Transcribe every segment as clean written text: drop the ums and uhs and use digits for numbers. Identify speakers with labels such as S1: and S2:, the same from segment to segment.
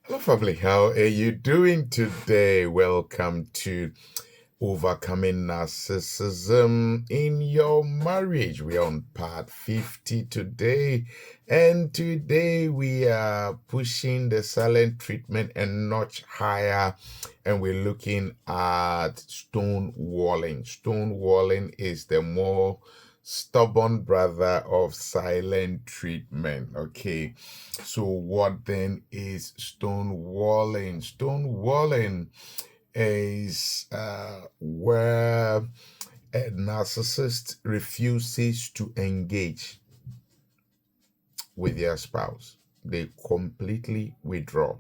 S1: Hello, family. How are you doing today? Welcome to Overcoming Narcissism in Your Marriage. We're on part 50 today, and today we are pushing the silent treatment a notch higher, and we're looking at stonewalling. Stonewalling is the more stubborn brother of silent treatment. Okay, so what then is stonewalling? Stonewalling is where a narcissist refuses to engage with their spouse. They completely withdraw.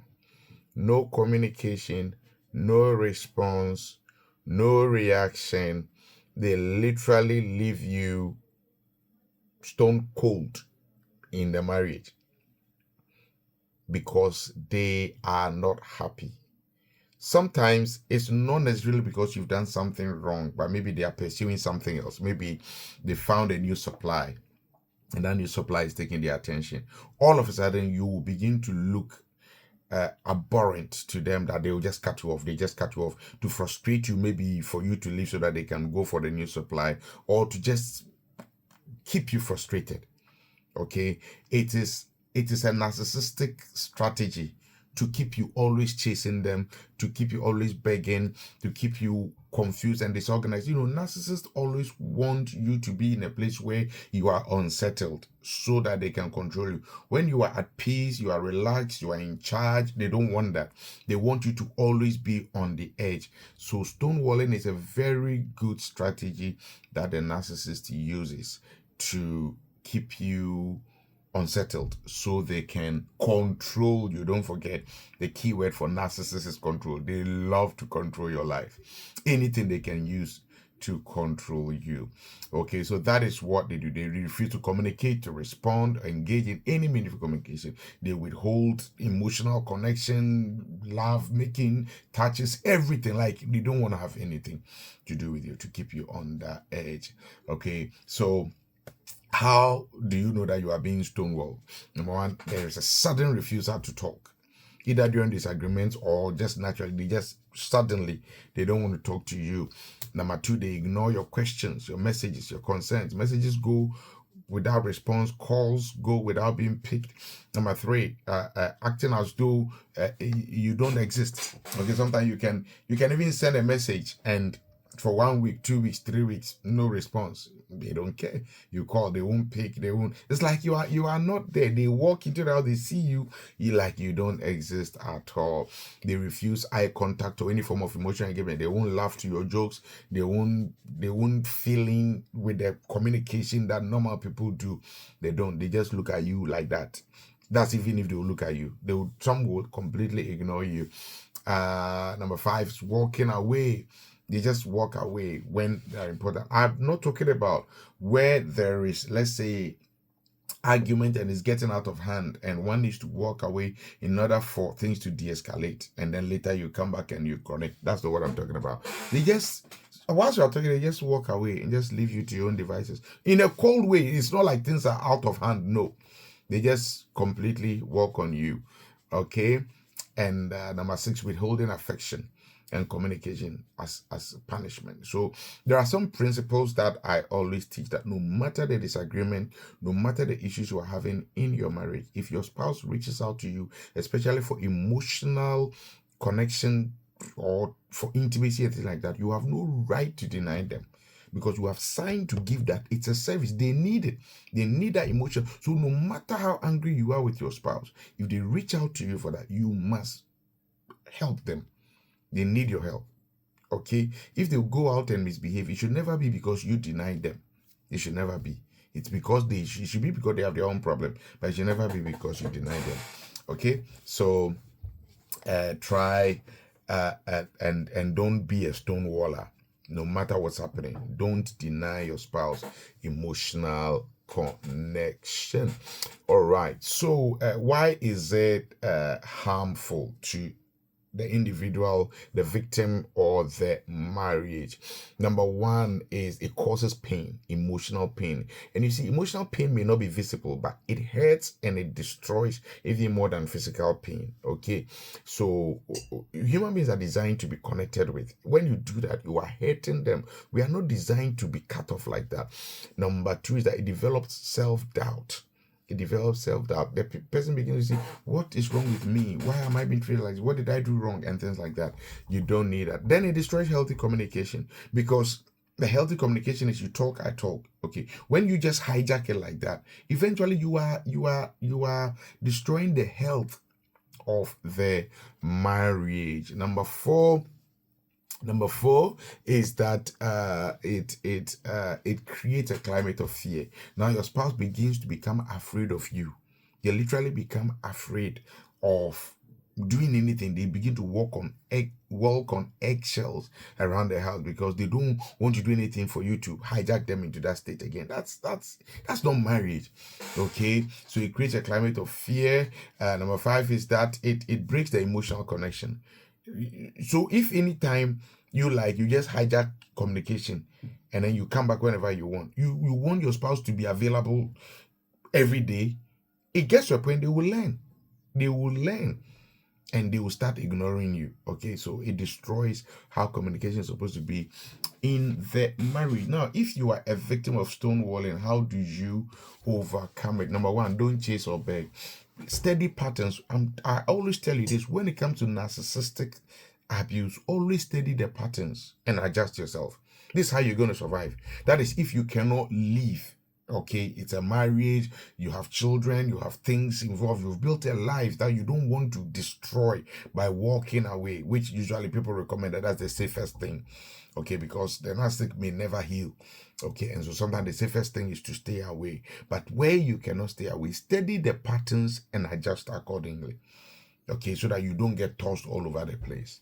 S1: No communication, no response, no reaction. They literally leave you stone cold in the marriage because they are not happy. Sometimes it's not necessarily because you've done something wrong, but maybe they are pursuing something else. Maybe they found a new supply and that new supply is taking their attention. All of a sudden, you will begin to look abhorrent to them, that they will just cut you off. They just cut you off to frustrate you, maybe for you to leave so that they can go for the new supply, or to just keep you frustrated. Okay, it is a narcissistic strategy to keep you always chasing them, to keep you always begging, to keep you confused and disorganized. Narcissists always want you to be in a place where you are unsettled so that they can control you. When you are at peace, you are relaxed, you are in charge, they don't want that. They want you to always be on the edge. So stonewalling is a very good strategy that the narcissist uses to keep you unsettled so they can control you. Don't forget, the key word for narcissists is control. They love to control your life. Anything they can use to control you. Okay, so that is what they do. They refuse to communicate, to respond, engage in any meaningful communication. They withhold emotional connection, love making, touches, everything. Like, they don't want to have anything to do with you, to keep you on the edge. Okay, so how do you know that you are being stonewalled? Number one, there is a sudden refusal to talk, either during disagreements or just naturally. They don't want to talk to you. Number two, they ignore your questions, your messages, your concerns. Messages go without response, calls go without being picked. Number three, acting as though you don't exist. Okay, sometimes you can even send a message and for 1 week, 2 weeks, 3 weeks, no response. They don't care. You call, they won't pick, they won't. It's like you are not there. They walk into the house, they see you, like you don't exist at all. They refuse eye contact or any form of emotional engagement. They won't laugh to your jokes. They won't fill in with the communication that normal people do. They don't. They just look at you like that. That's even if they will look at you. Some will completely ignore you. Number five is walking away. They just walk away when they're important. I'm not talking about where there is, let's say, argument and it's getting out of hand and one needs to walk away in order for things to de-escalate, and then later you come back and you connect. That's not what I'm talking about. Once you are talking, they just walk away and just leave you to your own devices in a cold way. It's not like things are out of hand. No, they just completely walk on you. Okay. And number six, withholding affection and communication as punishment. So there are some principles that I always teach, that no matter the disagreement, no matter the issues you are having in your marriage, if your spouse reaches out to you, especially for emotional connection or for intimacy and things like that, you have no right to deny them, because you have signed to give that. It's a service. They need it. They need that emotion. So no matter how angry you are with your spouse, if they reach out to you for that, you must help them. They need your help. Okay? If they go out and misbehave, it should never be because you denied them. It should never be. It's because it should be because they have their own problem, but it should never be because you denied them. Okay? So try and don't be a stonewaller. No matter what's happening, don't deny your spouse emotional connection. All right. So why is it harmful to the individual, the victim, or the marriage. Number one is it causes pain, emotional pain. And you see, emotional pain may not be visible, but it hurts and it destroys even more than physical pain. Okay. So human beings are designed to be connected with. When you do that, you are hurting them. We are not designed to be cut off like that. Number two is that it develops self-doubt. It develops self-doubt. The person begins to say, what is wrong with me? Why am I being treated like this? What did I do wrong? And things like that. You don't need that. Then it destroys healthy communication, because the healthy communication is you talk, I talk. Okay. When you just hijack it like that, eventually you are destroying the health of the marriage. Number four is that it creates a climate of fear. Now your spouse begins to become afraid of you. They literally become afraid of doing anything. They begin to walk on eggshells around the house, because they don't want to do anything for you to hijack them into that state again. That's not marriage. Okay, so it creates a climate of fear. Number five is that it breaks the emotional connection. So if anytime you just hijack communication and then you come back whenever you want, you want your spouse to be available every day, it gets to a point they will learn and they will start ignoring you. Okay, so it destroys how communication is supposed to be in the marriage. Now, if you are a victim of stonewalling, how do you overcome it? Number one, don't chase or beg. Steady patterns. I always tell you this: when it comes to narcissistic abuse, always study the patterns and adjust yourself. This is how you're going to survive. That is, if you cannot leave. Okay, it's a marriage, you have children, you have things involved, you've built a life that you don't want to destroy by walking away, which usually people recommend that that's the safest thing. Okay, because the narcissistic may never heal. Okay, and so sometimes the safest thing is to stay away. But where you cannot stay away, study the patterns and adjust accordingly. Okay, so that you don't get tossed all over the place.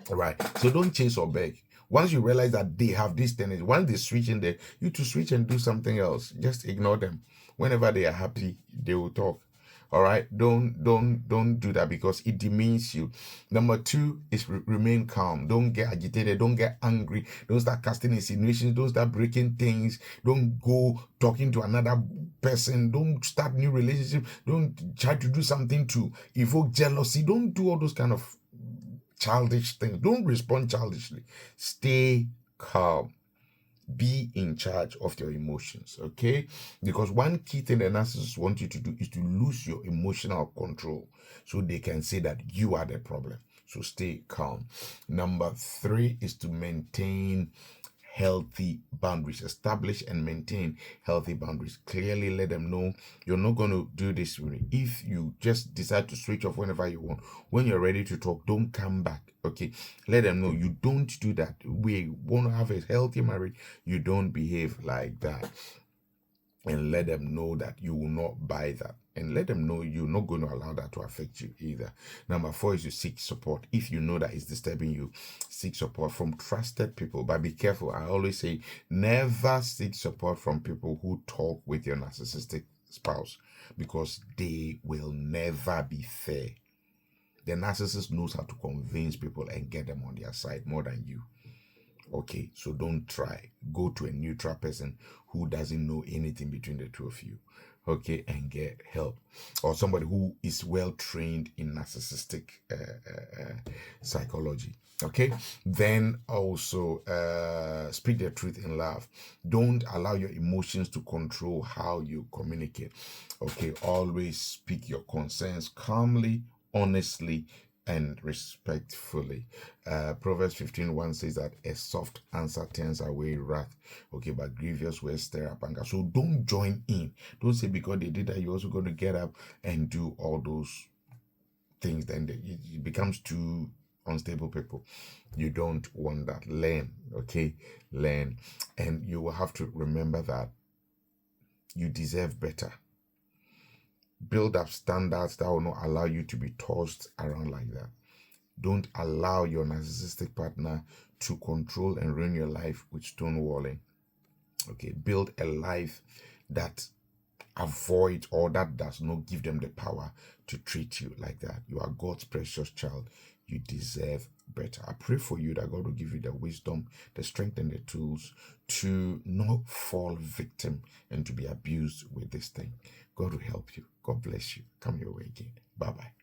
S1: All right, so don't chase or beg. Once you realize that they have this tendency, once they switch in there, you to switch and do something else. Just ignore them. Whenever they are happy, they will talk. All right, don't do that, because it demeans you. Number two is remain calm. Don't get agitated. Don't get angry. Don't start casting insinuations. Don't start breaking things. Don't go talking to another person. Don't start new relationship. Don't try to do something to evoke jealousy. Don't do all those kind of childish things. Don't respond childishly. Stay calm. Be in charge of your emotions, okay? Because one key thing the narcissists want you to do is to lose your emotional control, so they can say that you are the problem. So stay calm. Number three is to maintain healthy boundaries. Establish and maintain healthy boundaries. Clearly let them know you're not going to do this. If you just decide to switch off whenever you want, when you're ready to talk, don't come back. Okay, let them know you don't do that. We want to have a healthy marriage. You don't behave like that. And let them know that you will not buy that. And let them know you're not going to allow that to affect you either. Number four is to seek support. If you know that it's disturbing you, seek support from trusted people. But be careful. I always say, never seek support from people who talk with your narcissistic spouse, because they will never be fair. The narcissist knows how to convince people and get them on their side more than you. Okay, so don't try. Go to a neutral person who doesn't know anything between the two of you. Okay, and get help. Or somebody who is well trained in narcissistic psychology. Okay, then also speak the truth in love. Don't allow your emotions to control how you communicate. Okay, always speak your concerns calmly, honestly, and respectfully. Proverbs 15:1 says that a soft answer turns away wrath. Okay, but grievous words stir up anger. So don't join in. Don't say because they did that, you're also going to get up and do all those things. Then it becomes too unstable people. You don't want that. Learn. Okay, learn. And you will have to remember that you deserve better. Build up standards that will not allow you to be tossed around like that. Don't allow your narcissistic partner to control and ruin your life with stonewalling. Okay, build a life that avoid, or that does not give them the power to treat you like that. You are God's precious child. You deserve better. I pray for you that God will give you the wisdom, the strength, and the tools to not fall victim and to be abused with this thing. God will help you. God bless you. Come your way again. Bye-bye.